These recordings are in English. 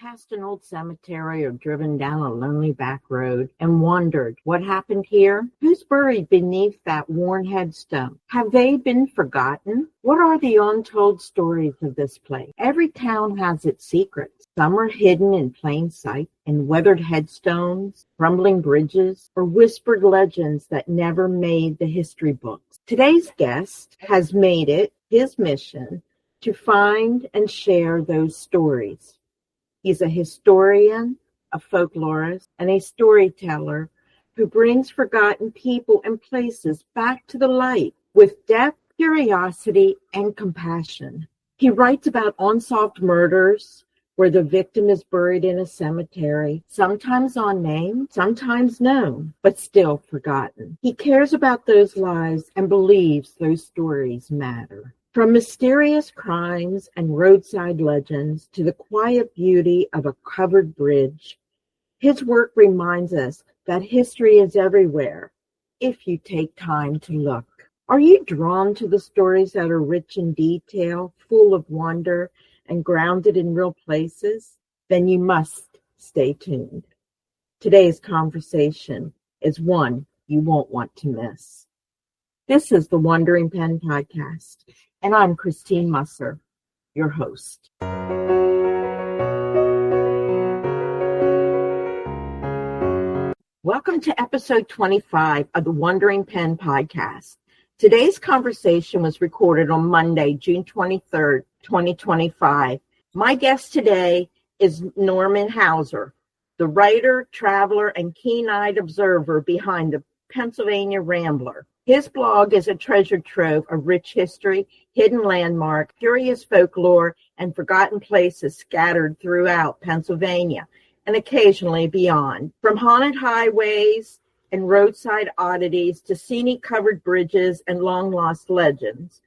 passed an old cemetery or driven down a lonely back road and wondered what happened here? Who's buried beneath that worn headstone? Have they been forgotten? What are the untold stories of this place? Every town has its secrets. Some are hidden in plain sight, in weathered headstones, crumbling bridges, or whispered legends that never made the history books. Today's guest has made it his mission to find and share those stories. He's a historian, a folklorist, and a storyteller who brings forgotten people and places back to the light with depth, curiosity, and compassion. He writes about unsolved murders where the victim is buried in a cemetery, sometimes unnamed, sometimes known, but still forgotten. He cares about those lives and believes those stories matter. From mysterious crimes and roadside legends to the quiet beauty of a covered bridge, his work reminds us that history is everywhere if you take time to look. Are you drawn to the stories that are rich in detail, full of wonder, and grounded in real places? Then you must stay tuned. Today's conversation is one you won't want to miss. This is the Wandering Pen Podcast, and I'm Christine Musser, your host. Welcome to episode 25 of the Wandering Pen Podcast. Today's conversation was recorded on Monday, June 23rd, 2025. My guest today is Norman Hauser, the writer, traveler, and keen-eyed observer behind the Pennsylvania Rambler. His blog is a treasure trove of rich history, hidden landmarks, curious folklore, and forgotten places scattered throughout Pennsylvania and occasionally beyond. From haunted highways and roadside oddities to scenic covered bridges and long-lost legends,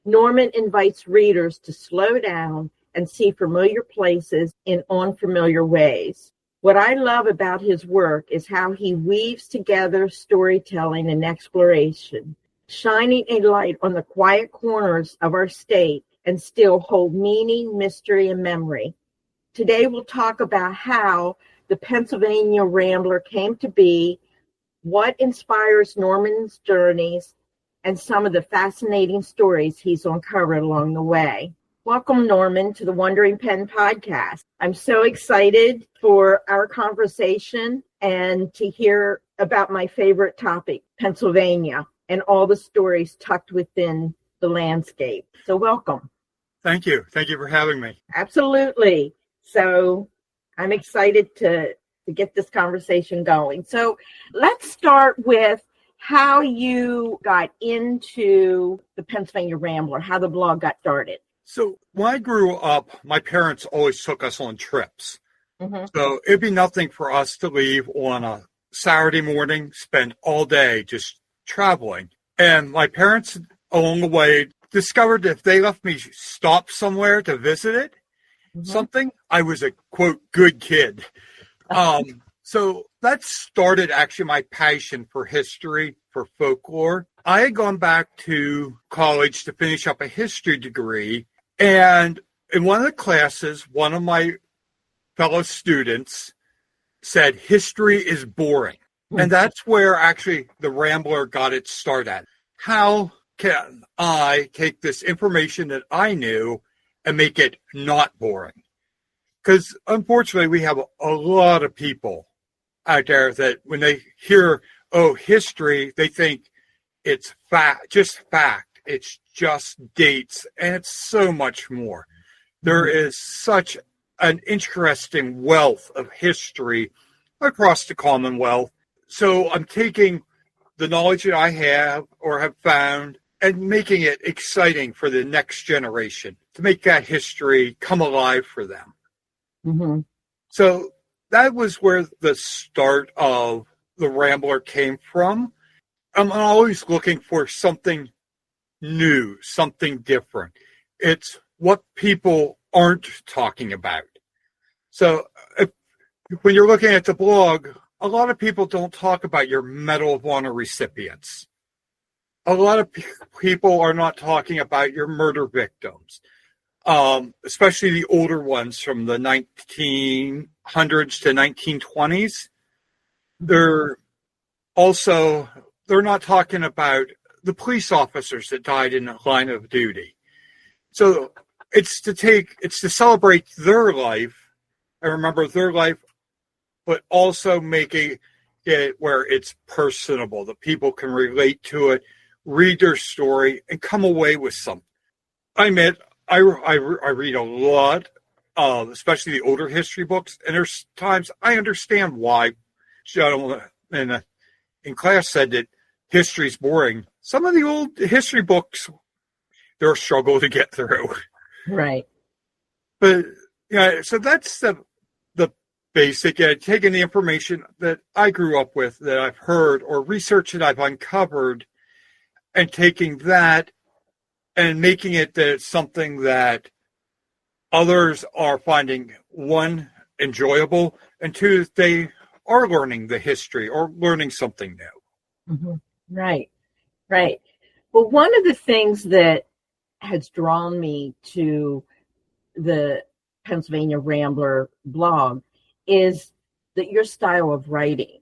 Norman invites readers to slow down and see familiar places in unfamiliar ways. What I love about his work is how he weaves together storytelling and exploration, shining a light on the quiet corners of our state and still hold meaning, mystery, and memory. Today we'll talk about how the Pennsylvania Rambler came to be, what inspires Norman's journeys, and some of the fascinating stories he's uncovered along the way. Welcome, Norman, to the Wandering Pen Podcast. I'm so excited for our conversation and to hear about my favorite topic, Pennsylvania, and all the stories tucked within the landscape. So welcome. Thank you. Thank you for having me. Absolutely. So I'm excited to get this conversation going. So let's start with how you got into the Pennsylvania Rambler, how the blog got started. So when I grew up, my parents always took us on trips. Mm-hmm. So it'd be nothing for us to leave on a Saturday morning, spend all day just traveling. And my parents along the way discovered if they left me stop somewhere to visit it, something, I was a, quote, good kid. So that started actually my passion for history, for folklore. I had gone back to college to finish up a history degree. And in one of the classes, one of my fellow students said, history is boring. And that's where actually the Rambler got its start at. How can I take this information that I knew and make it not boring? Because unfortunately, we have a lot of people out there that when they hear, oh, history, they think it's fact, just fact. It's just dates, and it's so much more. There is such an interesting wealth of history across the Commonwealth. So I'm taking the knowledge that I have or have found and making it exciting for the next generation to make that history come alive for them. Mm-hmm. So that was where the start of the Rambler came from. I'm always looking for something new, something different. It's what people aren't talking about. So when you're looking at the blog, a lot of people don't talk about your Medal of Honor recipients. A lot of people are not talking about your murder victims. especially the older ones from the 1900s to 1920s. They're not talking about the police officers that died in the line of duty. So it's to celebrate their life and remember their life, but also making it where it's personable, that people can relate to it, read their story, and come away with something. I admit, I read a lot, especially the older history books, and there's times I understand why gentlemen in class said that history's boring. Some of the old history books, they're a struggle to get through. Right. But yeah, so that's the basic, taking the information that I grew up with, that I've heard, or research that I've uncovered, and taking that and making it something that others are finding, one, enjoyable, and two, they are learning the history or learning something new. Mm-hmm. Right. Well, one of the things that has drawn me to the Pennsylvania Rambler blog is that your style of writing,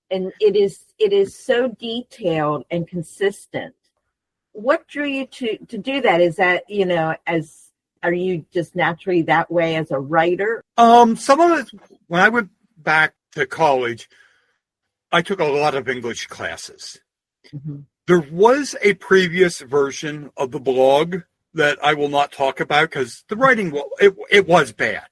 and it is so detailed and consistent. What drew you to do that? Is that, are you just naturally that way as a writer? Some of it, when I went back to college, I took a lot of English classes. Mm-hmm. There was a previous version of the blog that I will not talk about because the writing, it was bad.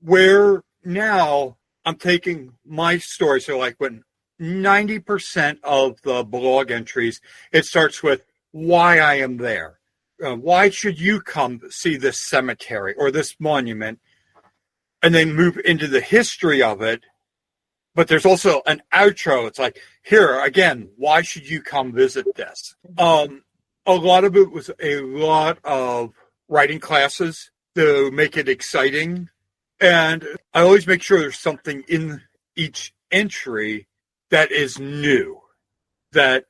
Where now I'm taking my story, so like when 90% of the blog entries, it starts with why I am there. Why should you come see this cemetery or this monument? And then move into the history of it. But there's also an outro. It's like, here, again, why should you come visit this? A lot of it was a lot of writing classes to make it exciting. And I always make sure there's something in each entry that is new, that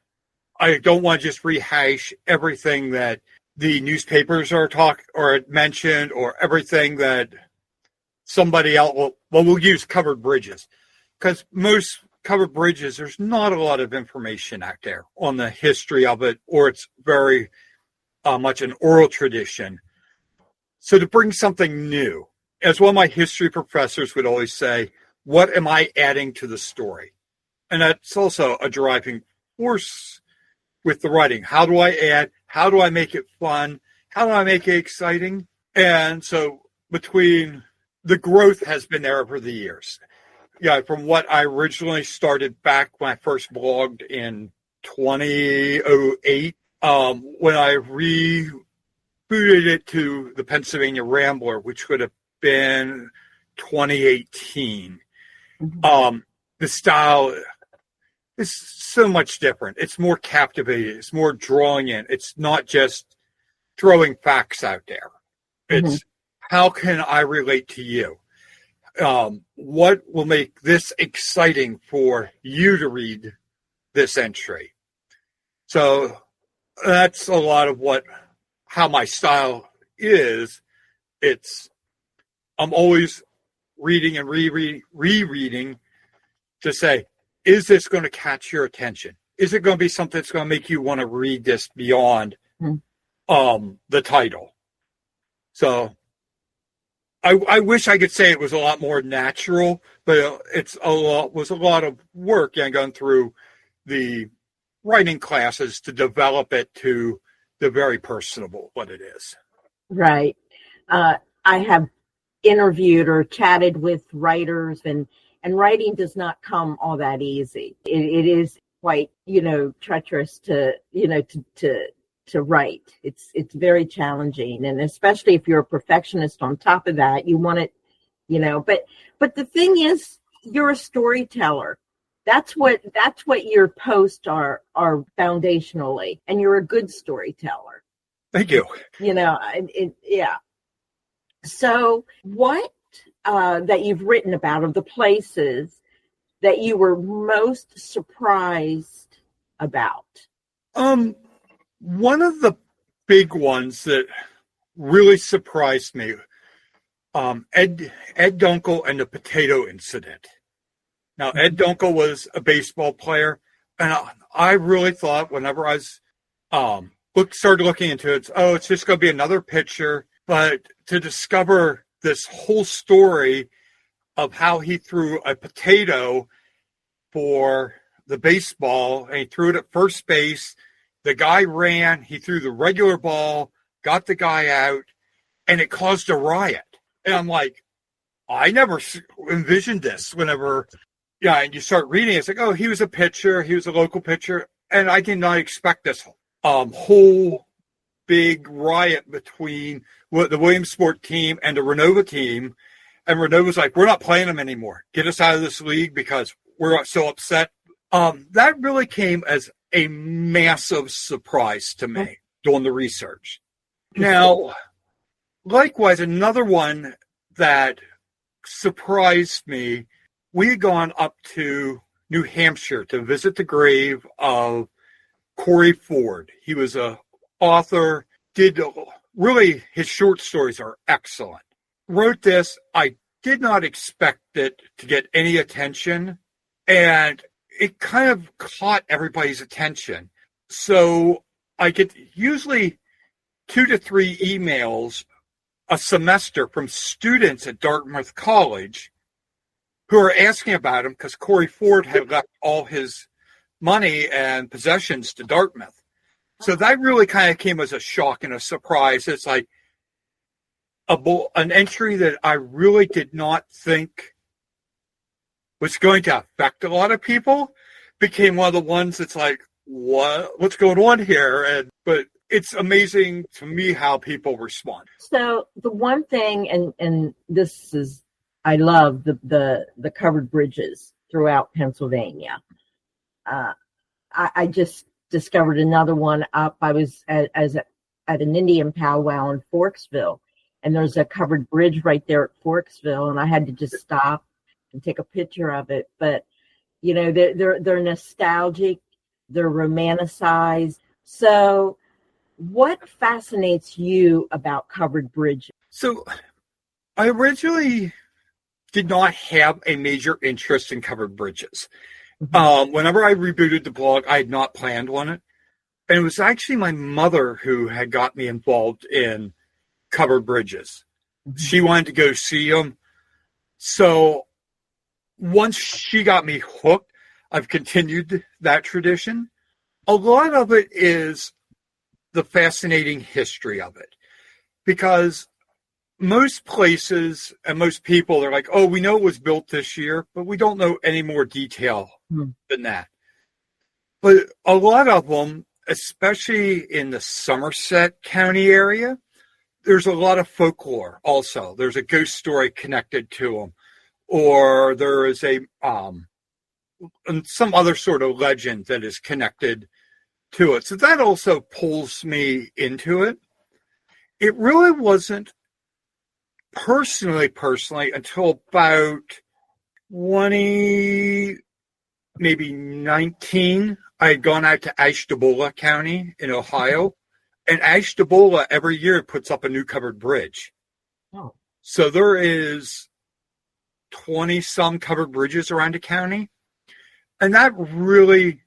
I don't want to just rehash everything that the newspapers are mentioned, or everything that somebody else we'll use covered bridges. Because most covered bridges, there's not a lot of information out there on the history of it, or it's very much an oral tradition. So to bring something new, as one of my history professors would always say, what am I adding to the story? And that's also a driving force with the writing. How do I add? How do I make it fun? How do I make it exciting? And so between the growth has been there over the years. Yeah, from what I originally started back when I first blogged in 2008, when I rebooted it to the Pennsylvania Rambler, which would have been 2018. Mm-hmm. The style is so much different. It's more captivating. It's more drawing in. It's not just throwing facts out there. It's how can I relate to you? What will make this exciting for you to read this entry? So that's a lot of how my style is. I'm always reading and rereading to say, is this going to catch your attention? Is it going to be something that's going to make you want to read this beyond the title? So I wish I could say it was a lot more natural, but was a lot of work going through the writing classes to develop it to the very personable what it is. Right. I have interviewed or chatted with writers, and writing does not come all that easy. It is quite, treacherous to write. It's very challenging, and especially if you're a perfectionist on top of that, you want it, but the thing is, you're a storyteller. That's what your posts are foundationally, and you're a good storyteller. Thank you. Yeah. So what that you've written about of the places that you were most surprised about? One of the big ones that really surprised me. Ed Dunkel and the potato incident. Now, Ed Dunkel was a baseball player, and I really thought whenever I was started looking into it, it's just going to be another pitcher. But to discover this whole story of how he threw a potato for the baseball, and he threw it at first base. The guy ran, he threw the regular ball, got the guy out, and it caused a riot. And I'm like, I never envisioned this whenever, and you start reading, it's like, oh, he was a pitcher, he was a local pitcher, and I did not expect this whole big riot between the Williamsport team and the Renova team. And Renova's like, we're not playing them anymore. Get us out of this league because we're so upset. That really came as a massive surprise to me doing the research. Now, likewise, another one that surprised me, we had gone up to New Hampshire to visit the grave of Corey Ford. He was an author, his short stories are excellent. Wrote this. I did not expect it to get any attention, and it kind of caught everybody's attention. So I get usually 2 to 3 emails a semester from students at Dartmouth College who are asking about him because Corey Ford had left all his money and possessions to Dartmouth. So that really kind of came as a shock and a surprise. It's like an entry that I really did not think was going to affect a lot of people became one of the ones that's like, what's going on here? But it's amazing to me how people respond. So the one thing, and this is, I love the covered bridges throughout Pennsylvania. I just discovered another one up. I was at an Indian powwow in Forksville, and there's a covered bridge right there at Forksville, and I had to just stop and take a picture of it. But they're nostalgic, they're romanticized. So what fascinates you about covered bridges? So I originally did not have a major interest in covered bridges. Whenever I rebooted the blog, I had not planned on it. And it was actually my mother who had got me involved in covered bridges. She wanted to go see them. So once she got me hooked, I've continued that tradition. A lot of it is the fascinating history of it, because most places and most people are like, oh, we know it was built this year, but we don't know any more detail than that. But a lot of them, especially in the Somerset County area, there's a lot of folklore also. There's a ghost story connected to them, or there is some other sort of legend that is connected to it. So that also pulls me into it. It really wasn't personally until about 19, I had gone out to Ashtabula County in Ohio, and Ashtabula every year puts up a new covered bridge. Oh. So there is 20 some covered bridges around the county, and that really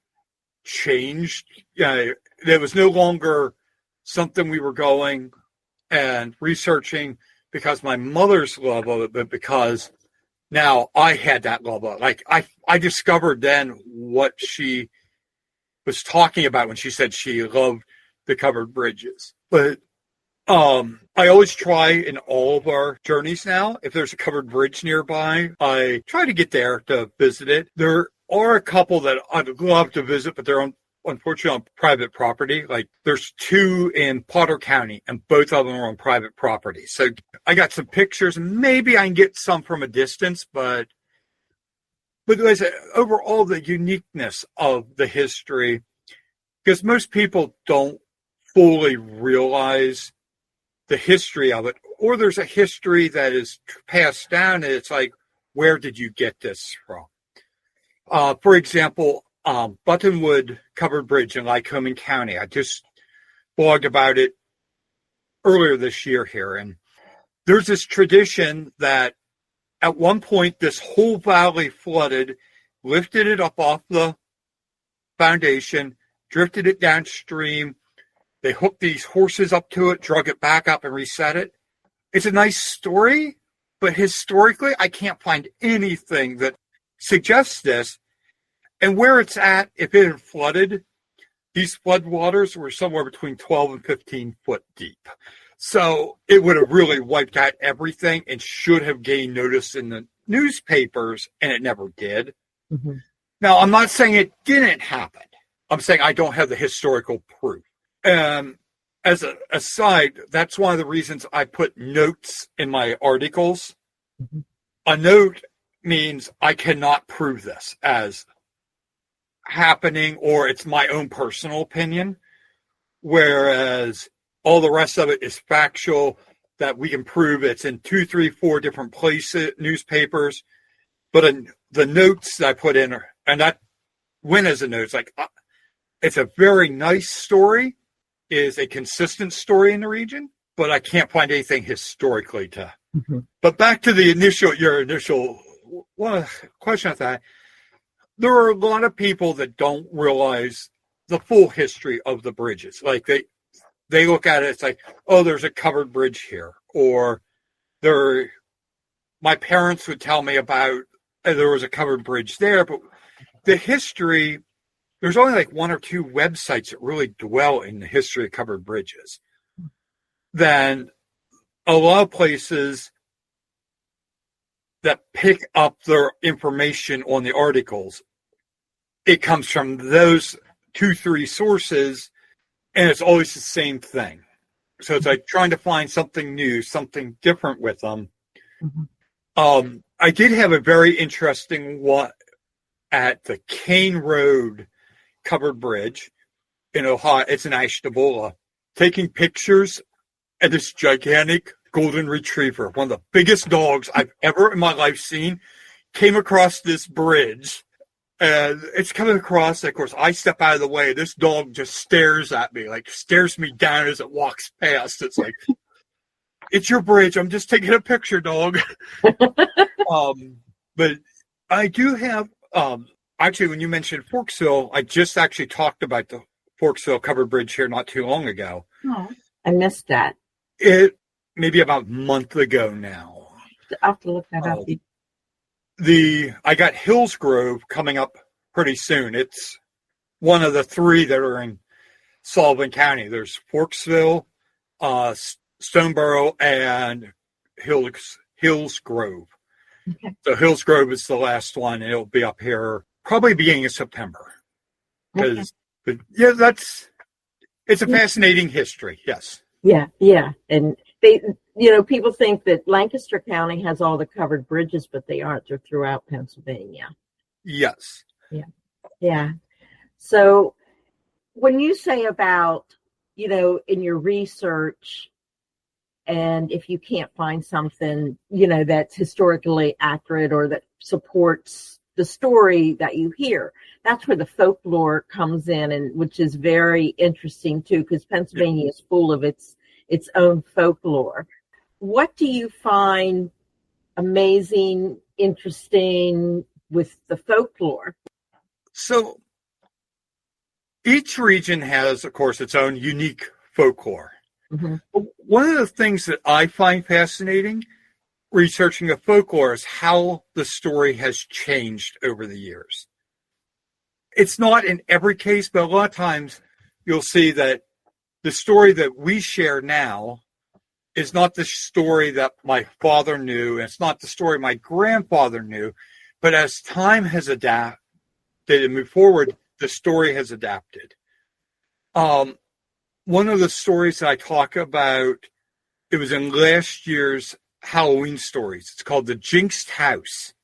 changed. There was no longer something we were going and researching because my mother's love of it, but because now I had that love of it. Like I discovered then what she was talking about when she said she loved the covered bridges. But I always try in all of our journeys now, if there's a covered bridge nearby, I try to get there to visit it. There are a couple that I'd love to visit, but they're unfortunately on private property. Like there's 2 in Potter County, and both of them are on private property. So I got some pictures, and maybe I can get some from a distance, but as overall the uniqueness of the history, because most people don't fully realize the history of it, or there's a history that is passed down, and it's like, where did you get this from? For example, Buttonwood Covered Bridge in Lycoming County. I just blogged about it earlier this year here. And there's this tradition that at one point this whole valley flooded, lifted it up off the foundation, drifted it downstream. They hooked these horses up to it, drug it back up, and reset it. It's a nice story, but historically, I can't find anything that suggests this. And where it's at, if it had flooded, these floodwaters were somewhere between 12 and 15 foot deep. So it would have really wiped out everything and should have gained notice in the newspapers, and it never did. Mm-hmm. Now, I'm not saying it didn't happen. I'm saying I don't have the historical proof. As an aside, that's one of the reasons I put notes in my articles. Mm-hmm. A note means I cannot prove this as happening, or it's my own personal opinion, whereas all the rest of it is factual, that we can prove it's in 2, 3, 4 different places, newspapers. But the notes that I put in, and that went as a note, it's like, it's a very nice story, is a consistent story in the region, but I can't find anything historically to. Mm-hmm. But back to your initial question of that, there are a lot of people that don't realize the full history of the bridges. Like they look at it, it's like, oh, there's a covered bridge here, or my parents would tell me about there was a covered bridge there, but the history, there's only like 1 or 2 websites that really dwell in the history of covered bridges. Then a lot of places that pick up their information on the articles, it comes from those 2, 3 sources, and it's always the same thing. So it's like trying to find something new, something different with them. Mm-hmm. I did have a very interesting one at the Kane Road covered bridge in Ohio. It's in Ashtabula, taking pictures of this gigantic golden retriever, one of the biggest dogs I've ever in my life seen, came across this bridge. And it's coming across, of course, I step out of the way. This dog just stares at me, like stares me down as it walks past. It's like, it's your bridge. I'm just taking a picture, dog. But I do have, actually, when you mentioned Forksville, I just actually talked about the Forksville covered bridge here not too long ago. Oh, I missed that. It maybe about a month ago now. I'll have to look that up. I got Hillsgrove coming up pretty soon. It's one of the 3 that are in Sullivan County. There's Forksville, Stoneboro, and Hillsgrove. Okay. So Hillsgrove is the last one, and it'll be up here probably beginning of September. Okay. But yeah, it's a fascinating history. Yes. Yeah, and people think that Lancaster County has all the covered bridges, but they aren't. They're throughout Pennsylvania. Yes. Yeah. So when you say about, in your research, and if you can't find something, that's historically accurate or that supports the story that you hear, that's where the folklore comes in, and which is very interesting too, because Pennsylvania is full of its own folklore. What do you find amazing, interesting with the folklore? So each region has, of course, its own unique folklore. Mm-hmm. One of the things that I find fascinating researching a folklore is how the story has changed over the years. It's not in every case, but a lot of times you'll see that the story that we share now is not the story that my father knew, and it's not the story my grandfather knew, but as time has adapted and moved forward, the story has adapted. One of the stories that I talk about, it was in last year's Halloween stories. It's called The Jinxed House.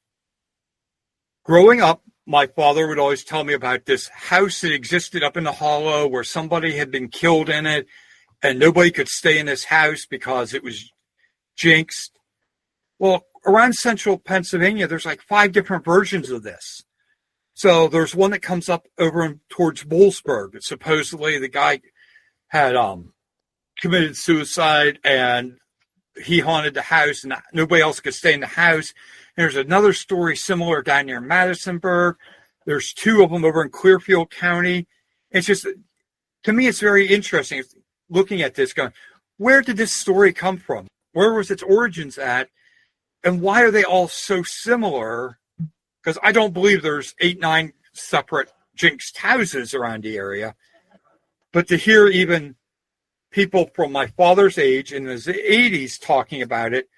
Growing up, my father would always tell me about this house that existed up in the hollow where somebody had been killed in it, and nobody could stay in this house because it was jinxed. Well, around central Pennsylvania, there's like 5 different versions of this. So there's one that comes up over towards Boalsburg. That supposedly the guy had committed suicide and he haunted the house and nobody else could stay in the house. And there's another story similar down near Madisonburg. There's two of them over in Clearfield County. It's just, to me, it's very interesting looking at this going, where did this story come from? Where was its origins at? And why are they all so similar? Because I don't believe there's 8-9 separate jinxed houses around the area. But to hear even people from my father's age in his 80s talking about it,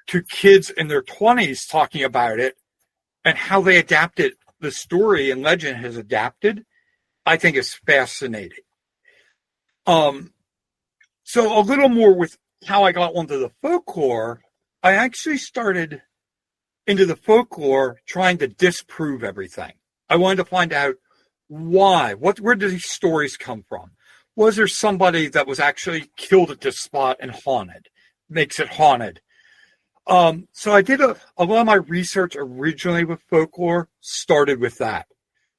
to kids in their 20s talking about it, and how they adapted the story and legend has adapted, I think is fascinating. So a little more with how I got onto the folklore. I actually started into the folklore trying to disprove everything. I wanted to find out why. Where did these stories come from? Was there somebody that was actually killed at this spot and haunted? Makes it haunted. So I did a lot of my research originally with folklore started with that.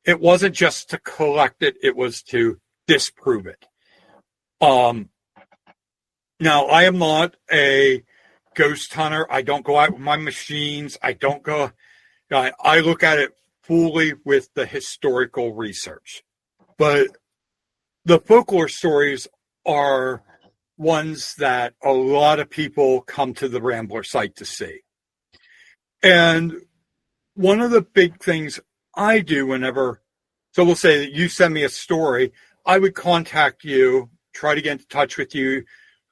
It wasn't just to collect it, it was to disprove it. Now, I am not a ghost hunter. I don't go out with my machines. I look at it fully with the historical research. But the folklore stories are ones that a lot of people come to the Rambler site to see. And one of the big things I do so we'll say that you send me a story, I would contact you, try to get in touch with you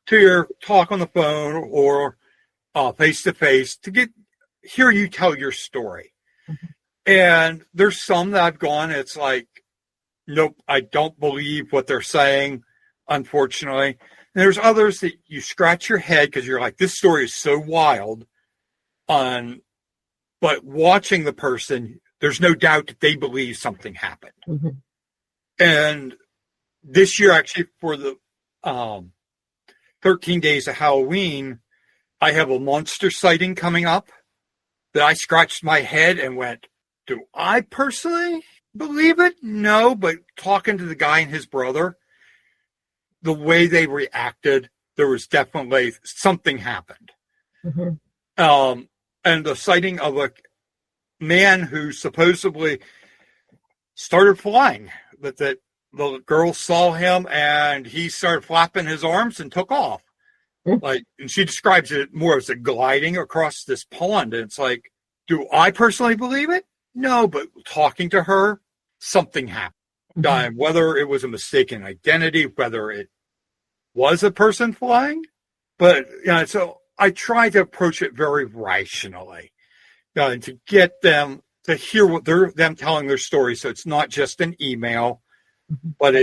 to your talk on the phone or face to face to hear you tell your story. Mm-hmm. And there's some that I've gone, it's like, nope, I don't believe what they're saying, unfortunately. And there's others that you scratch your head because you're like, this story is so wild. But watching the person, there's no doubt that they believe something happened. Mm-hmm. And this year, actually, for the 13 days of Halloween, I have a monster sighting coming up that I scratched my head and went, do I personally believe it? No, but talking to the guy and his brother, the way they reacted, there was definitely something happened. Mm-hmm. And the sighting of a man who supposedly started flying, that the girl saw him and he started flapping his arms and took off. Mm-hmm. And she describes it more as a gliding across this pond. And it's like, do I personally believe it? No, but talking to her, something happened. Mm-hmm. Whether it was a mistaken identity, whether it was a person flying, but so I try to approach it very rationally, to get them to hear what them telling their story. So it's not just an email, mm-hmm. but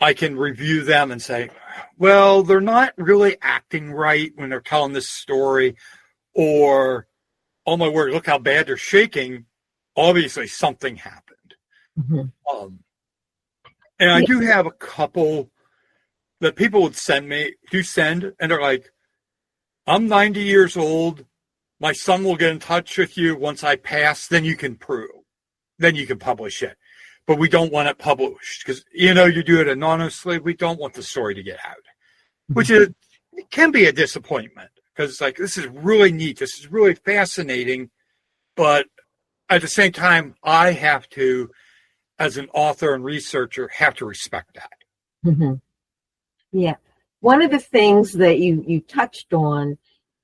I can review them and say, well, they're not really acting right when they're telling this story, or, oh my word, look how bad they're shaking. Obviously something happened. Mm-hmm. And I do have a couple that people would send, and they're like, I'm 90 years old. My son will get in touch with you once I pass. Then you can publish it. But we don't want it published because, you do it anonymously. We don't want the story to get out, which it can be a disappointment because it's like, this is really neat. This is really fascinating. But at the same time, I have to, as an author and researcher, have to respect that. Mm-hmm. Yeah. One of the things that you touched on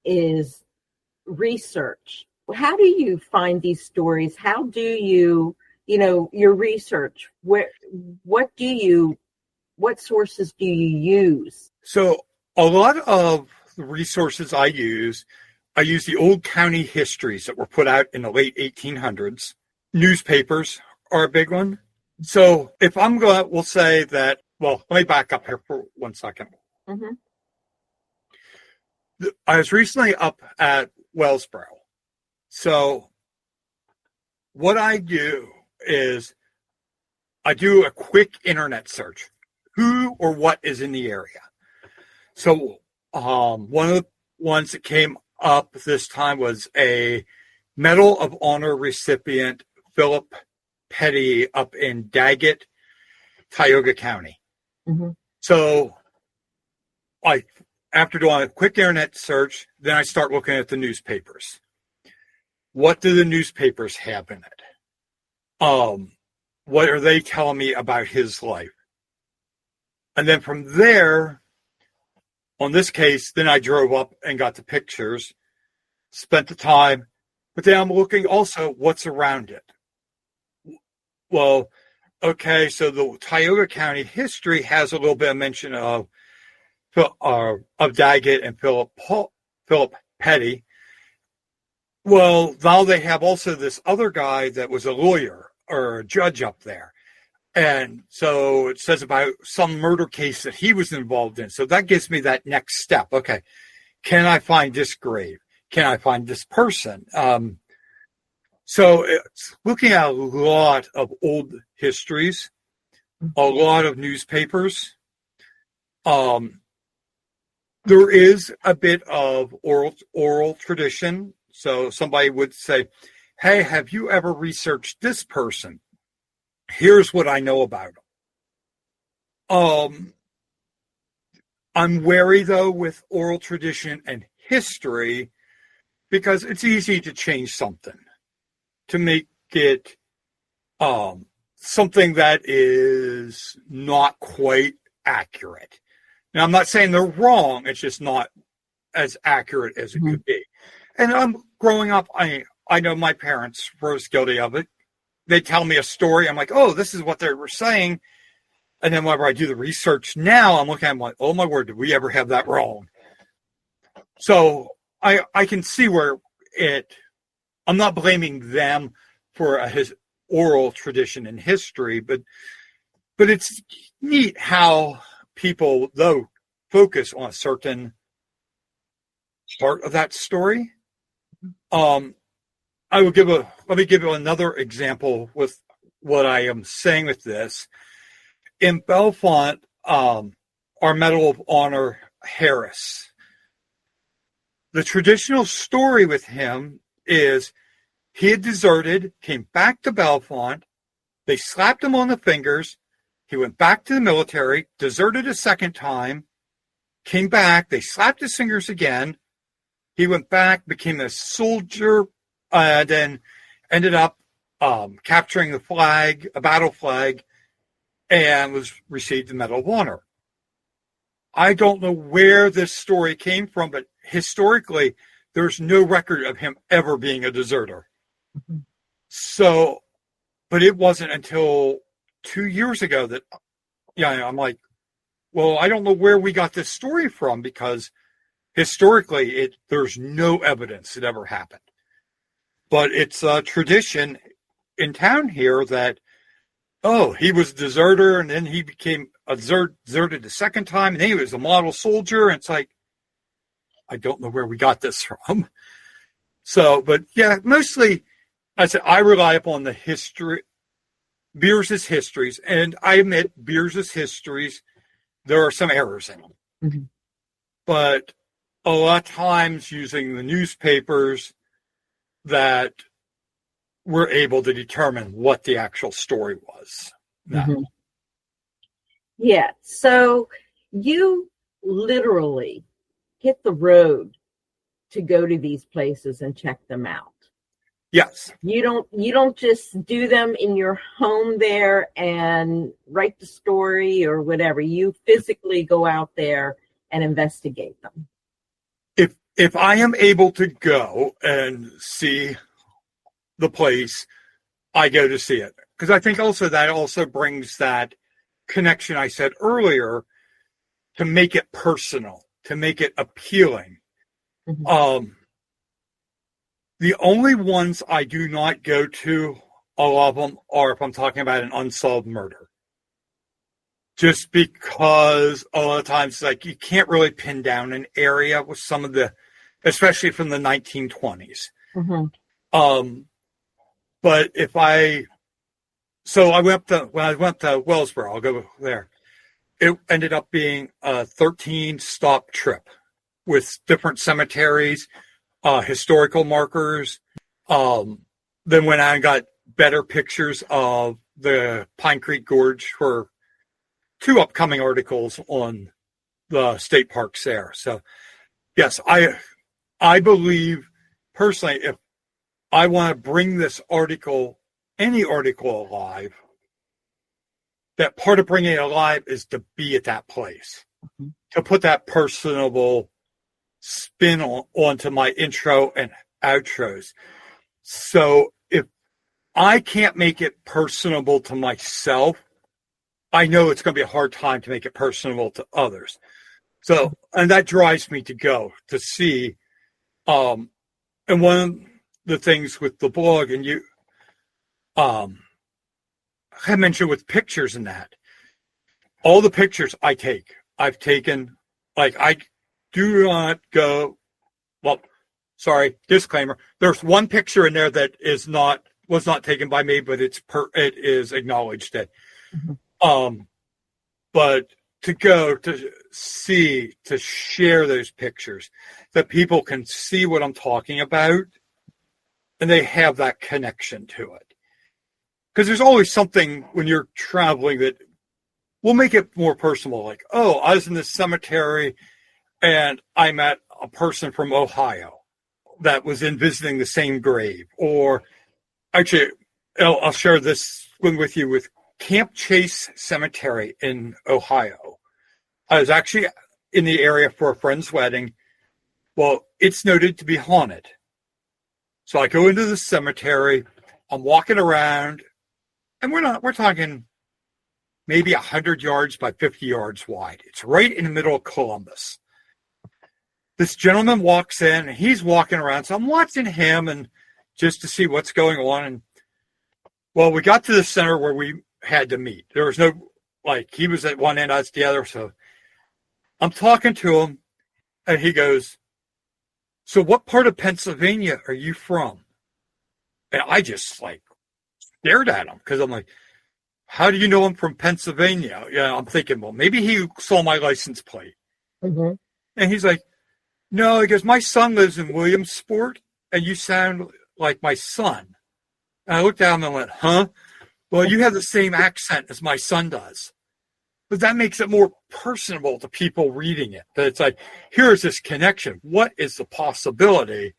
is research. How do you find these stories? How do you, your research? What sources do you use? So a lot of the resources I use the old county histories that were put out in the late 1800s. Newspapers are a big one. So if we'll say that, well, let me back up here for 1 second. Mm-hmm. I was recently up at Wellsboro. So what I do is I do a quick internet search. Who or what is in the area? So one of the ones that came up this time was a Medal of Honor recipient, Philip Petty, up in Daggett, Tioga County. Mm-hmm. So after doing a quick internet search, then I start looking at the newspapers. What do the newspapers have in it? What are they telling me about his life? And then from there, on this case, then I drove up and got the pictures, spent the time, but then I'm looking also what's around it. Well, okay, so the Tioga County history has a little bit of mention of Daggett and Philip Petty. Well, now they have also this other guy that was a lawyer or a judge up there. And so it says about some murder case that he was involved in. So that gives me that next step. Okay, can I find this grave? Can I find this person? So it's looking at a lot of old histories, a lot of newspapers. There is a bit of oral tradition. So somebody would say, hey, have you ever researched this person? Here's what I know about them. I'm wary, though, with oral tradition and history because it's easy to change something, to make it something that is not quite accurate. Now, I'm not saying they're wrong. It's just not as accurate as it could be. And I'm growing up, I know my parents were guilty of it. They tell me a story. I'm like, oh, this is what they were saying. And then whenever I do the research now, I'm looking at them like, oh, my word, did we ever have that wrong? So I can see where I'm not blaming them for his oral tradition and history, but it's neat how people, though, focus on a certain part of that story. Let me give you another example with what I am saying with this. In Bellefonte, our Medal of Honor Harris, the traditional story with him is he had deserted, came back to Bellefonte, they slapped him on the fingers, he went back to the military, deserted a second time, came back, they slapped his fingers again, he went back, became a soldier, then ended up capturing the flag, a battle flag, and received the Medal of Honor. I don't know where this story came from, but historically, there's no record of him ever being a deserter. So, but it wasn't until 2 years ago that, I'm like, well, I don't know where we got this story from because historically, there's no evidence it ever happened. But it's a tradition in town here that, oh, he was a deserter and then he became a deserted the second time and then he was a model soldier. And it's like, I don't know where we got this from. So, but yeah, mostly, I said, I rely upon the history, Beers's histories. And I admit Beers's histories, there are some errors in them. Mm-hmm. But a lot of times using the newspapers that we're able to determine what the actual story was. Mm-hmm. Yeah. So you literally hit the road to go to these places and check them out. Yes. You don't just do them in your home there and write the story or whatever. You physically go out there and investigate them. If I am able to go and see the place, I go to see it. Because I think also that also brings that connection I said earlier to make it personal, to make it appealing. Mm-hmm. The only ones I do not go to, a lot of them, are if I'm talking about an unsolved murder. Just because a lot of times, like, you can't really pin down an area with some of the, especially from the 1920s. Mm-hmm. But when I went to Wellsboro, I'll go there. It ended up being a 13-stop trip with different cemeteries, historical markers. Then went out and got better pictures of the Pine Creek Gorge for 2 upcoming articles on the state parks there. So, yes, I believe personally, if I want to bring this article, any article alive, that part of bringing it alive is to be at that place, to put that personable spin onto my intro and outros. So if I can't make it personable to myself, I know it's going to be a hard time to make it personable to others. So, and that drives me to go to see. And one of the things with the blog, and you I mentioned with pictures and that, all the pictures I've taken, like I do not go, well, sorry, disclaimer. There's one picture in there that was not taken by me, but it is acknowledged that. But to go to see, to share those pictures, that people can see what I'm talking about, and they have that connection to it. Because there's always something when you're traveling that will make it more personal. Like, oh, I was in this cemetery and I met a person from Ohio that was in visiting the same grave. Or actually, I'll share this one with you with Camp Chase Cemetery in Ohio. I was actually in the area for a friend's wedding. Well, it's noted to be haunted. So I go into the cemetery, I'm walking around, and we're talking maybe 100 yards by 50 yards wide. It's right in the middle of Columbus. This gentleman walks in, and he's walking around, so I'm watching him and just to see what's going on. And well, we got to the center where we had to meet. There was no, like, he was at one end, I was the other. So I'm talking to him, and he goes, "So what part of Pennsylvania are you from?" And I just like stared at him because I'm like, "How do you know I'm from Pennsylvania?" Yeah, I'm thinking, well, maybe he saw my license plate. And he's like, "No," he goes, "My son lives in Williamsport, and you sound like my son." And I looked at him and went, "Huh? Well, you have the same accent as my son does." But that makes it more personable to people reading it. That it's like, here's this connection. What is the possibility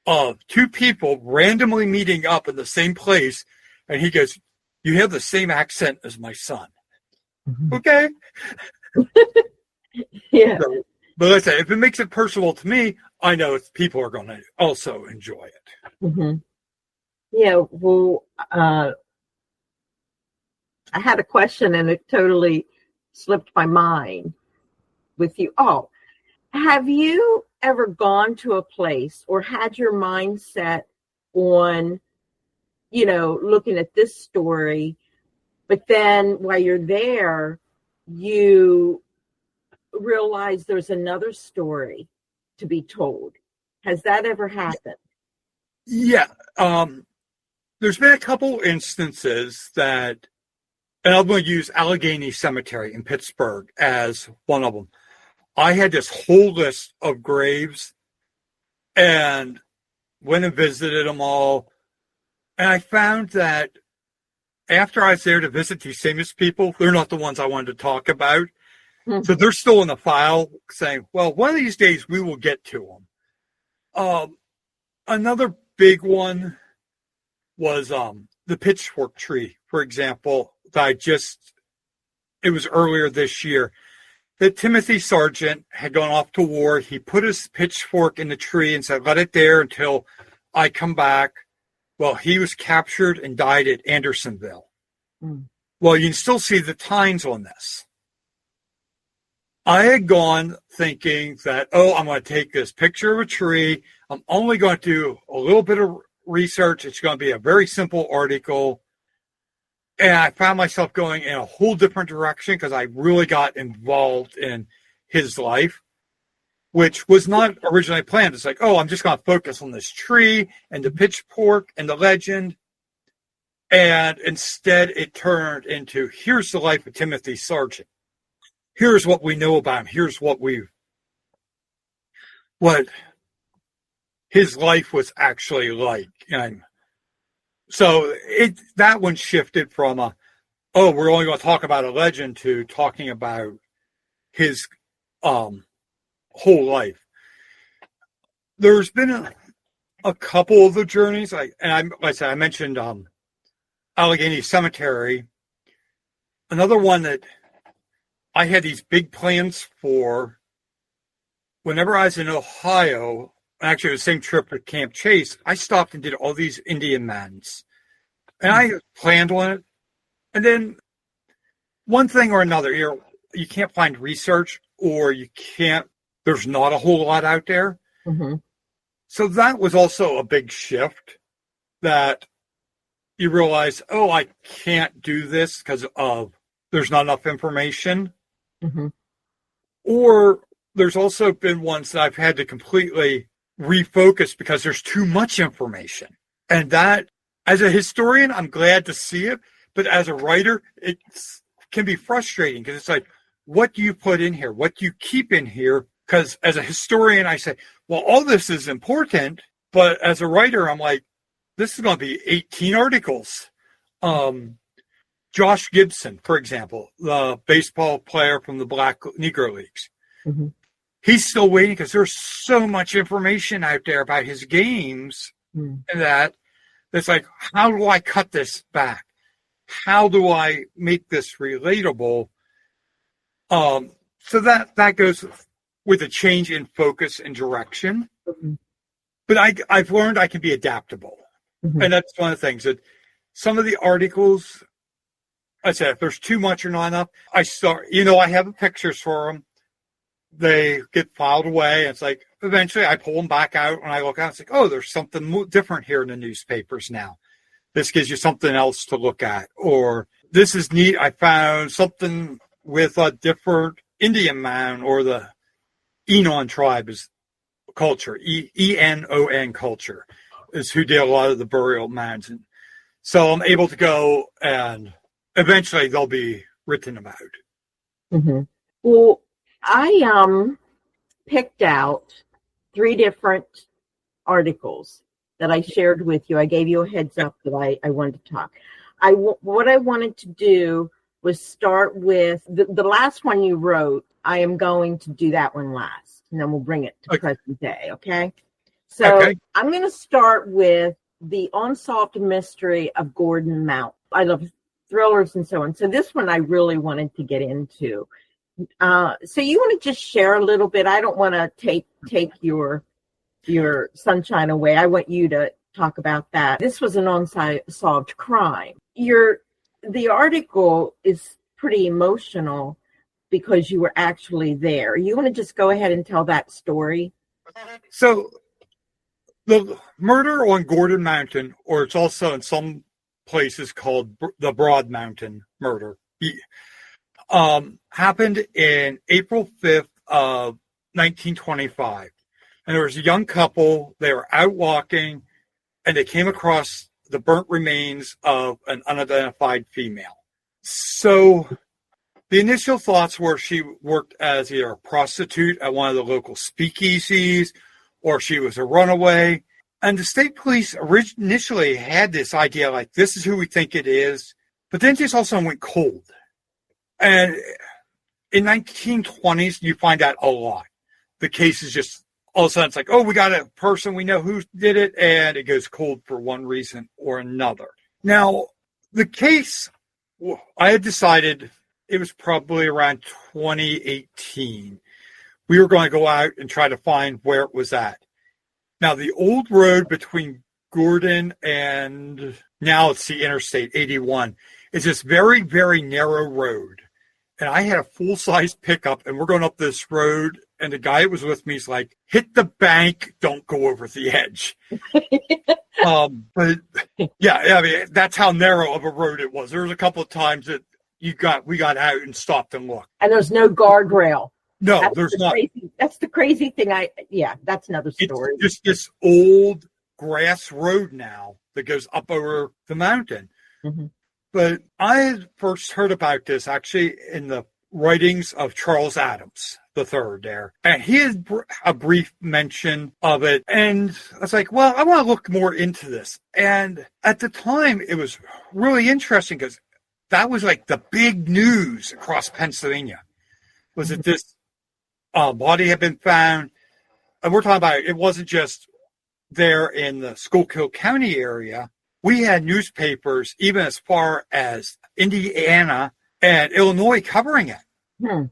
of 2 people randomly meeting up in the same place? And he goes, "You have the same accent as my son." Okay. Yeah. So, but like I say, if it makes it personal to me, I know people are going to also enjoy it. Yeah. Well, I had a question and it totally slipped my mind with you. Oh, have you ever gone to a place or had your mind set on, looking at this story, but then while you're there, you realize there's another story to be told? Has that ever happened? Yeah. There's been a couple instances that, and I'm going to use Allegheny Cemetery in Pittsburgh as one of them. I had this whole list of graves and went and visited them all. And I found that after I was there to visit these famous people, they're not the ones I wanted to talk about. So they're still in the file saying, well, one of these days we will get to them. Another big one was the pitchfork tree, for example, that it was earlier this year, that Timothy Sargent had gone off to war. He put his pitchfork in the tree and said, "Let it there until I come back." Well, he was captured and died at Andersonville. Well, you can still see the tines on this. I had gone thinking that, I'm going to take this picture of a tree. I'm only going to do a little bit of research. It's going to be a very simple article. And I found myself going in a whole different direction because I really got involved in his life, which was not originally planned. It's like, I'm just going to focus on this tree and the pitchfork and the legend. And instead it turned into, here's the life of Timothy Sargent. Here's what we know about him. Here's what his life was actually like. And so that one shifted from oh, we're only going to talk about a legend to talking about his whole life. There's been a couple of the journeys, like I said, I mentioned Allegheny Cemetery. Another one that I had these big plans for whenever I was in Ohio, actually the same trip with Camp Chase, I stopped and did all these Indian mans. And I planned on it. And then one thing or another, you can't find research, or there's not a whole lot out there. Mm-hmm. So that was also a big shift, that you realize, oh, I can't do this because there's not enough information. Mm-hmm. Or there's also been ones that I've had to completely refocus because there's too much information. And that, as a historian, I'm glad to see it. But as a writer, it can be frustrating because it's like, what do you put in here? What do you keep in here? Because as a historian, I say, well, all this is important. But as a writer, I'm like, this is going to be 18 articles. Josh Gibson, for example, the baseball player from the Black Negro Leagues. Mm-hmm. He's still waiting because there's so much information out there about his games that it's like, how do I cut this back? How do I make this relatable? So that goes with a change in focus and direction. Mm-hmm. But I've learned I can be adaptable. Mm-hmm. And that's one of the things that some of the articles, I said, if there's too much or not enough, I have the pictures for them. They get filed away. And it's like, eventually I pull them back out and I look out. It's like, oh, there's something different here in the newspapers now. This gives you something else to look at. Or this is neat. I found something with a different Indian man, or the Enon tribe is culture. Enon culture is who did a lot of the burial mounds. And so I'm able to go, and eventually they'll be written about. Mm-hmm. Well, I picked out 3 different articles that I shared with you. I gave you a heads up that I wanted to talk. What I wanted to do was start with the last one you wrote. I am going to do that one last, and then we'll bring it to present day, okay? So I'm going to start with the Unsolved Mystery of Gordon Mountain. I love thrillers and so on. So this one I really wanted to get into. So you want to just share a little bit? I don't want to take your sunshine away. I want you to talk about that. This was an unsolved crime. The article is pretty emotional because you were actually there. You want to just go ahead and tell that story? So the murder on Gordon Mountain, or it's also in some places called the Broad Mountain murder, happened in April 5th of 1925. And there was a young couple. They were out walking, and they came across the burnt remains of an unidentified female. So the initial thoughts were she worked as either a prostitute at one of the local speakeasies, or she was a runaway. And the state police initially had this idea, like, this is who we think it is. But then just also went cold. And in 1920s, you find that a lot. The case is just, all of a sudden, it's like, oh, we got a person, we know who did it, and it goes cold for one reason or another. Now, the case, I had decided it was probably around 2018. We were going to go out and try to find where it was at. Now, the old road between Gordon and now it's the Interstate 81 is this very, very narrow road. And I had a full-size pickup, and we're going up this road, and the guy that was with me is like, hit the bank, don't go over the edge. But yeah, I mean, that's how narrow of a road it was. There was a couple of times that we got out and stopped and looked. And there's no guardrail. No, there's not. That's the crazy thing. That's another story. It's just this old grass road now that goes up over the mountain. Mm-hmm. But I had first heard about this actually in the writings of Charles Adams III there. And he had a brief mention of it. And I was like, well, I want to look more into this. And at the time, it was really interesting because that was like the big news across Pennsylvania, was that this body had been found. And we're talking about, it wasn't just there in the Schuylkill County area. We had newspapers even as far as Indiana and Illinois covering it.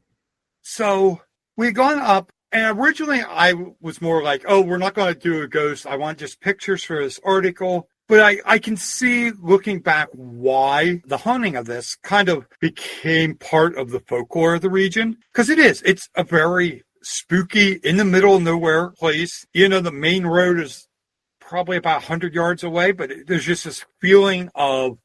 So we had gone up, and originally I was more like, oh, we're not going to do a ghost. I want just pictures for this article. But I can see, looking back, why the haunting of this kind of became part of the folklore of the region. Because it's a very spooky, in the middle of nowhere place. You know, the main road is probably about 100 yards away, but there's just this feeling of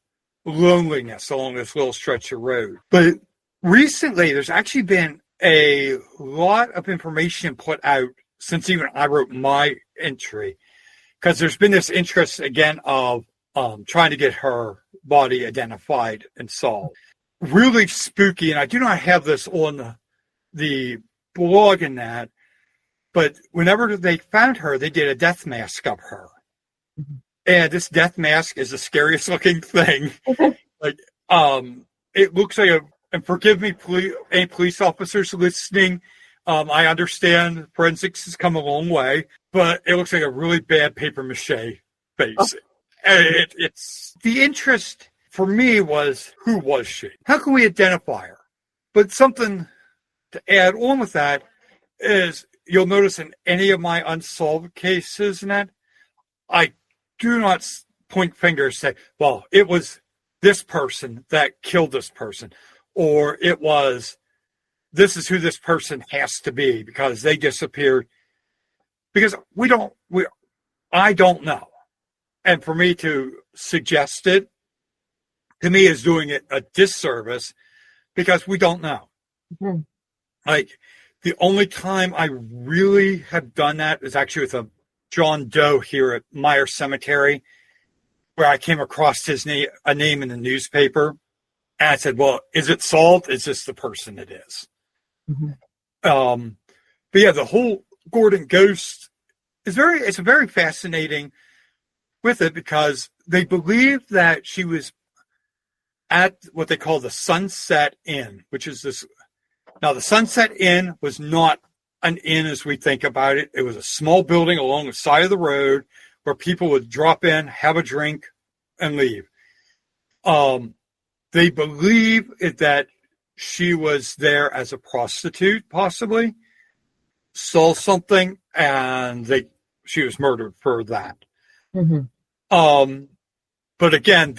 loneliness along this little stretch of road. But recently, there's actually been a lot of information put out since even I wrote my entry, because there's been this interest again of trying to get her body identified and solved. Really spooky, and I do not have this on the blog in that, but whenever they found her, they did a death mask of her. And this death mask is the scariest looking thing. Like, it looks like and forgive me, any police officers listening, I understand forensics has come a long way, but it looks like a really bad paper mache face. Oh. It's the interest for me was, who was she? How can we identify her? But something to add on with that is, you'll notice in any of my unsolved cases, and that I do not point fingers, say, well, it was this person that killed this person, or it was, this is who this person has to be because they disappeared. Because I don't know. And for me to suggest it, to me, is doing it a disservice, because we don't know. Mm-hmm. Like, the only time I really have done that is actually with a John Doe here at Meyer Cemetery, where I came across a name in the newspaper. And I said, well, is it solved? Is this the person it is? Mm-hmm. But yeah, the whole Gordon ghost is very fascinating with it, because they believe that she was at what they call the Sunset Inn, which is this. Now, the Sunset Inn was not an inn as we think about it. It was a small building along the side of the road where people would drop in, have a drink, and leave. They believe that she was there as a prostitute, possibly, stole something, and she was murdered for that. Mm-hmm. But again,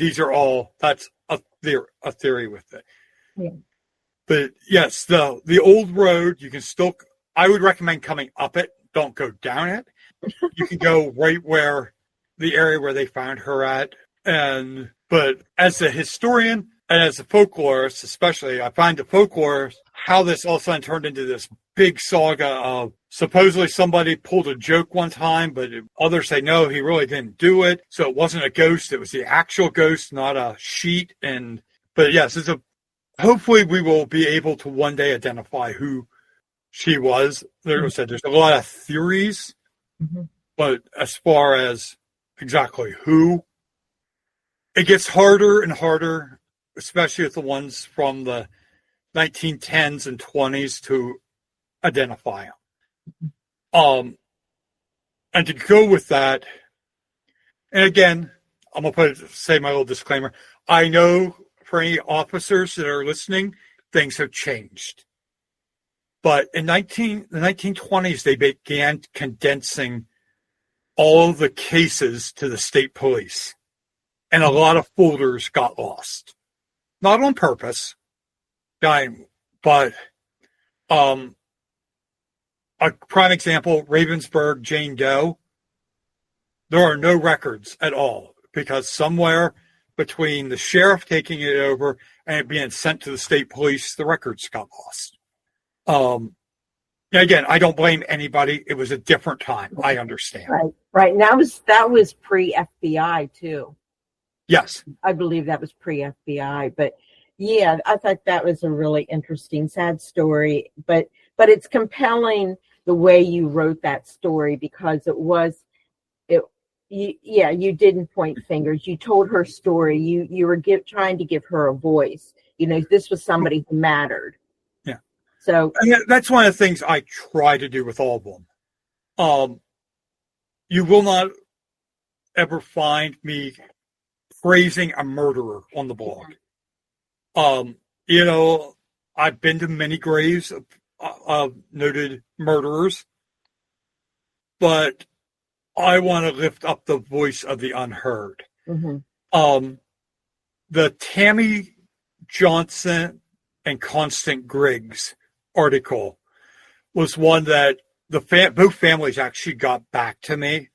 that's a theory with it. Yeah. But yes, the old road, you can still, I would recommend coming up it. Don't go down it. You can go right where the area where they found her at. But as a historian and as a folklorist, especially, I find the folklorist, how this all of a sudden turned into this big saga of supposedly somebody pulled a joke one time, but others say, no, he really didn't do it. So it wasn't a ghost. It was the actual ghost, not a sheet. But yes, hopefully we will be able to one day identify who she was. There's a lot of theories, mm-hmm. but as far as exactly who, it gets harder and harder, especially with the ones from the 1910s and 20s, to identify them. And to go with that, and again, I'm going to say my little disclaimer. I know for any officers that are listening, things have changed. But in the 1920s, they began condensing all the cases to the state police. And a lot of folders got lost. Not on purpose, but a prime example, Ravensburg, Jane Doe, there are no records at all, because somewhere between the sheriff taking it over and it being sent to the state police, the records got lost. Again, I don't blame anybody. It was a different time. I understand. Right. And that was pre-FBI too. Yes. I believe that was pre-FBI. But yeah, I thought that was a really interesting, sad story. But it's compelling the way you wrote that story, because You didn't point fingers. You told her story. You were trying to give her a voice. This was somebody who mattered. Yeah. So and that's one of the things I try to do with all of them. You will not ever find me praising a murderer on the blog. I've been to many graves of noted murderers, but I want to lift up the voice of the unheard. Mm-hmm. The Tammy Johnson and Constant Griggs article was one that both families actually got back to me.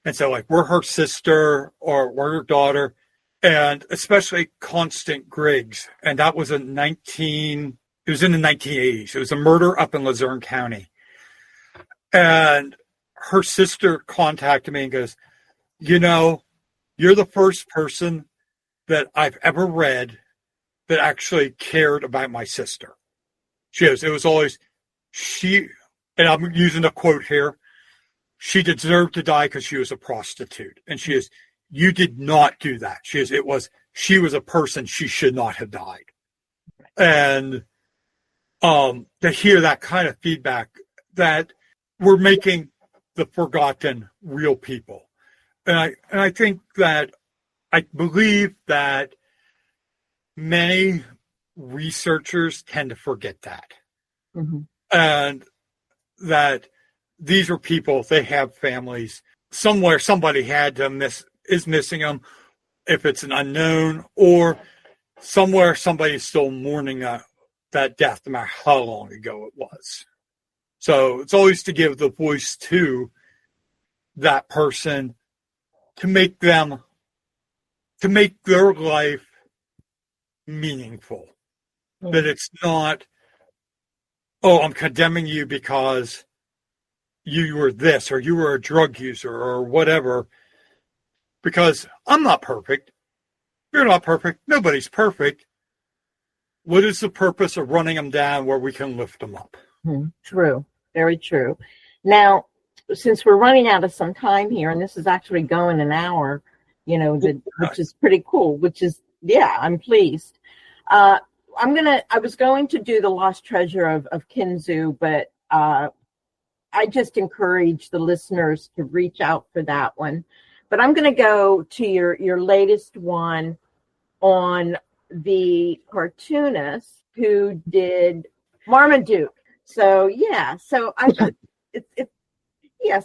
And so, like, we're her sister or we're her daughter, and especially Constant Griggs. And that was it was in the 1980s. It was a murder up in Luzerne County. And her sister contacted me and goes, you're the first person that I've ever read that actually cared about my sister. She goes, it was always and I'm using a quote here, she deserved to die because she was a prostitute. And she is, you did not do that. She was a person, she should not have died. And to hear that kind of feedback, that we're making the forgotten real people. And I think that I believe that many researchers tend to forget that. Mm-hmm. And that these are people, they have families. Somewhere somebody is missing them, if it's an unknown, or somewhere somebody's still mourning that death, no matter how long ago it was. So it's always to give the voice to that person, to make their life meaningful. Mm-hmm. That it's not, I'm condemning you because you were this, or you were a drug user, or whatever. Because I'm not perfect. You're not perfect. Nobody's perfect. What is the purpose of running them down where we can lift them up? True. Very true. Now, since we're running out of some time here, and this is actually going an hour, which is pretty cool, I'm pleased. I was going to do the Lost Treasure of Kinzu, but I just encourage the listeners to reach out for that one. But I'm going to go to your latest one on the cartoonist who did Marmaduke. So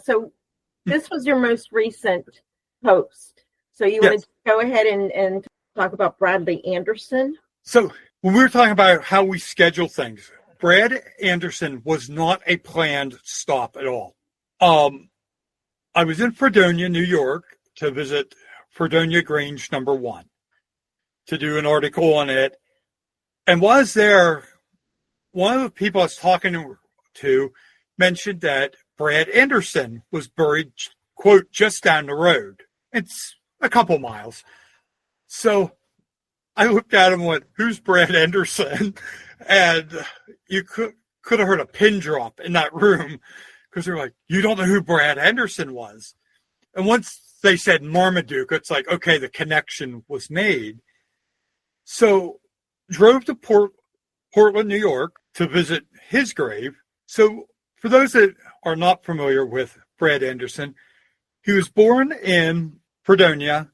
so this was your most recent post. So you want to go ahead and talk about Bradley Anderson? So when we were talking about how we schedule things, Brad Anderson was not a planned stop at all. I was in Fredonia, New York, to visit Fredonia Grange number 1 to do an article on it. And while I was there, one of the people I was talking to mentioned that Brad Anderson was buried, quote, just down the road. It's a couple miles. So I looked at him and went, who's Brad Anderson? And you could have heard a pin drop in that room, because they're like, you don't know who Brad Anderson was. And once they said Marmaduke, it's like, okay, the connection was made. So drove to Portland, New York to visit his grave. So for those that are not familiar with Brad Anderson, he was born in Fredonia,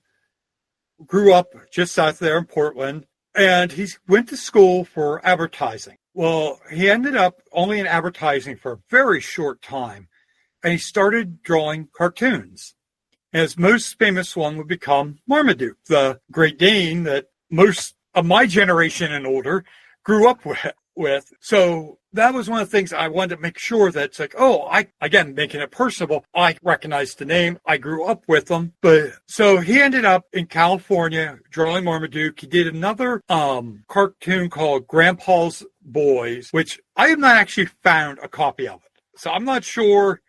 grew up just south there in Portland, and he went to school for advertising. Well, he ended up only in advertising for a very short time, and he started drawing cartoons. And his most famous one would become Marmaduke, the Great Dane that most of my generation and older grew up with. So that was one of the things I wanted to make sure that it's like, again, making it personable, I recognized the name. I grew up with them. But so he ended up in California drawing Marmaduke. He did another cartoon called Grandpa's Boys, which I have not actually found a copy of it. So I'm not sure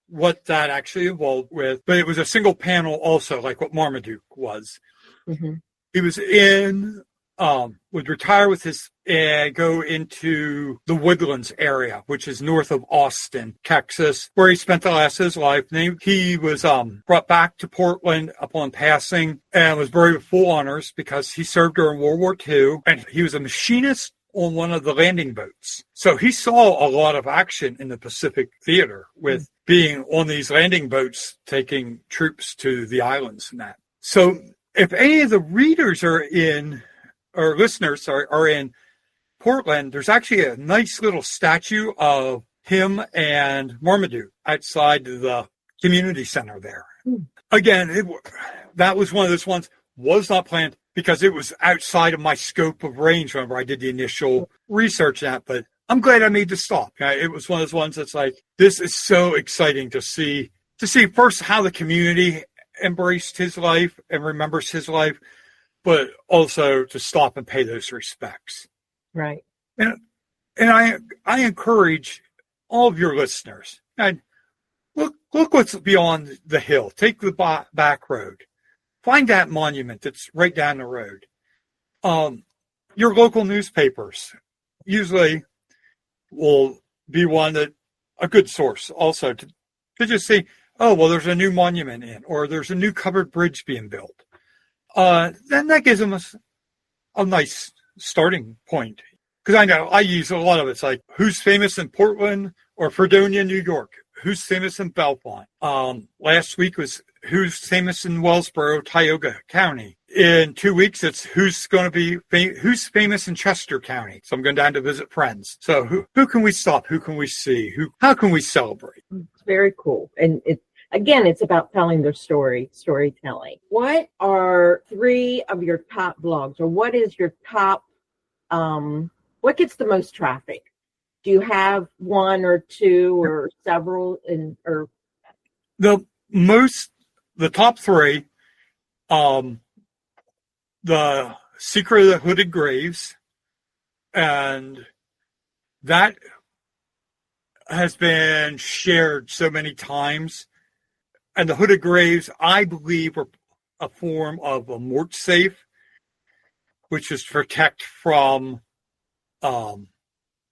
what that actually evolved with, but it was a single panel also, like what Marmaduke was. Mm-hmm. He was in would retire with his and go into the Woodlands area, which is north of Austin, Texas, where he spent the last of his life. And he was brought back to Portland upon passing and was buried with full honors because he served during World War II, and he was a machinist on one of the landing boats. So he saw a lot of action in the Pacific theater with being on these landing boats, taking troops to the islands and that. So if any of the readers are in, or listeners are in Portland, there's actually a nice little statue of him and Marmaduke outside the community center there. Again, that was one of those ones, was not planned because it was outside of my scope of range whenever I did the initial research on that, but I'm glad I made the stop. It was one of those ones that's like, this is so exciting to see first how the community embraced his life and remembers his life, but also to stop and pay those respects. Right. And I encourage all of your listeners, and look what's beyond the hill. Take the back road. Find that monument that's right down the road. Your local newspapers usually will be a good source also to just say, oh, well, there's a new monument in, or there's a new covered bridge being built. Then that gives them a nice starting point. Because I know I use a lot of it's like, who's famous in Portland or Fredonia, New York? Who's famous in Belmont? Last week was who's famous in Wellsboro, Tioga County. In 2 weeks, it's who's going to be who's famous in Chester County. So I'm going down to visit friends. So who can we stop? Who can we see? How can we celebrate? It's very cool. And it's about telling their storytelling. What are 3 of your top blogs, or what is your top, what gets the most traffic? Do you have 1 or 2 or several the top 3, the Secret of the Hooded Graves, and that has been shared so many times. And the Hooded Graves, I believe, were a form of a mort safe, which is to protect from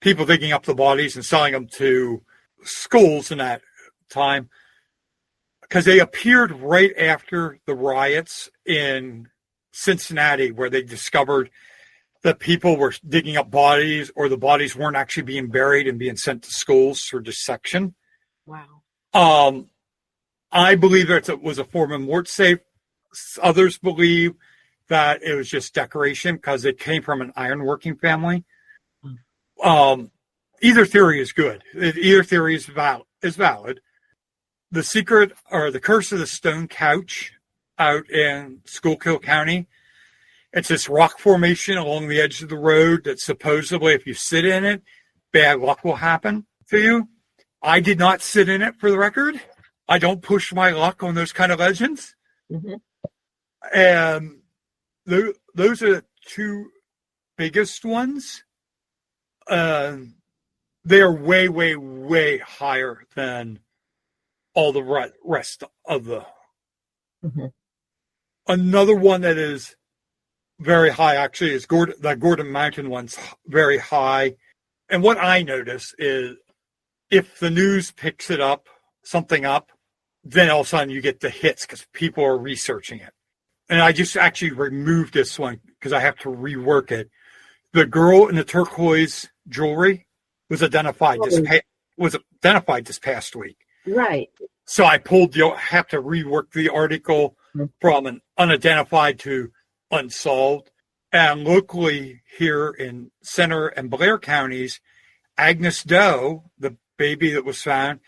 people digging up the bodies and selling them to schools in that time, because they appeared right after the riots in Cincinnati, where they discovered that people were digging up bodies, or the bodies weren't actually being buried and being sent to schools for dissection. Wow. I believe that it was a form of mort safe. Others believe that it was just decoration because it came from an ironworking family. Either theory is good. Either theory is valid. The Secret, or the Curse of the Stone Couch, out in Schuylkill County. It's this rock formation along the edge of the road that supposedly, if you sit in it, bad luck will happen to you. I did not sit in it, for the record. I don't push my luck on those kind of legends. Mm-hmm. And those are the 2 biggest ones. They are way, way, way higher than all the rest of the. Mm-hmm. Another one that is very high, actually, is the Gordon Mountain one's very high. And what I notice is, if the news picks something up, then all of a sudden you get the hits because people are researching it. And I just actually removed this one because I have to rework it. The girl in the turquoise jewelry was identified this past week. Right. So I have to rework the article from an unidentified to unsolved. And locally here in Center and Blair counties, Agnes Doe, the baby that was found,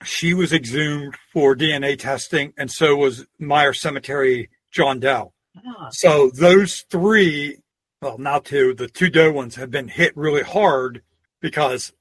she was exhumed for DNA testing, and so was Meyer Cemetery John Doe. Ah. So those 3, well, now 2, the 2 Doe ones have been hit really hard because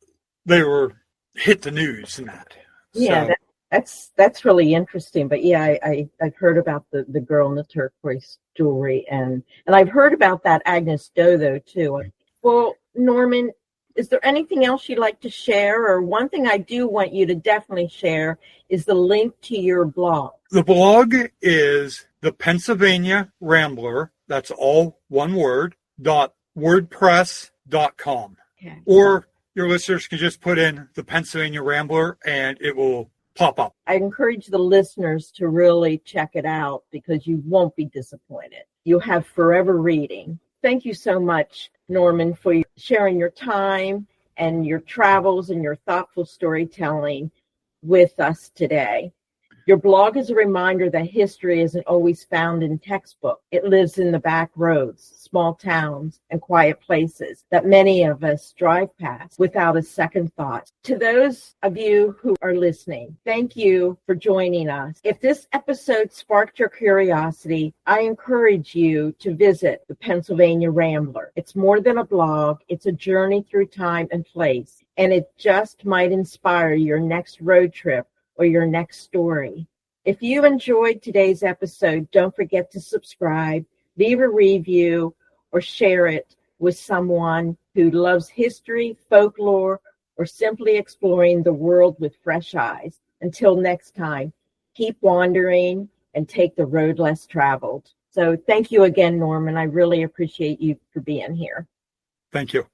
they were hit the news and that. Yeah, so, that's really interesting. But yeah, I've heard about the girl in the turquoise jewelry, and I've heard about that Agnes Doe though too. Well, Norman, is there anything else you'd like to share? Or one thing I do want you to definitely share is the link to your blog. The blog is the Pennsylvania Rambler. That's all one word. unsolved.wordpress.com. Okay. Or your listeners can just put in the Pennsylvania Rambler and it will pop up. I encourage the listeners to really check it out because you won't be disappointed. You'll have forever reading. Thank you so much, Norman, for sharing your time and your travels and your thoughtful storytelling with us today. Your blog is a reminder that history isn't always found in textbooks. It lives in the back roads, small towns, and quiet places that many of us drive past without a second thought. To those of you who are listening, thank you for joining us. If this episode sparked your curiosity, I encourage you to visit the Pennsylvania Rambler. It's more than a blog. It's a journey through time and place, and it just might inspire your next road trip or your next story. If you enjoyed today's episode, don't forget to subscribe, leave a review, or share it with someone who loves history, folklore, or simply exploring the world with fresh eyes. Until next time, keep wandering and take the road less traveled. So thank you again, Norman. I really appreciate you for being here. Thank you.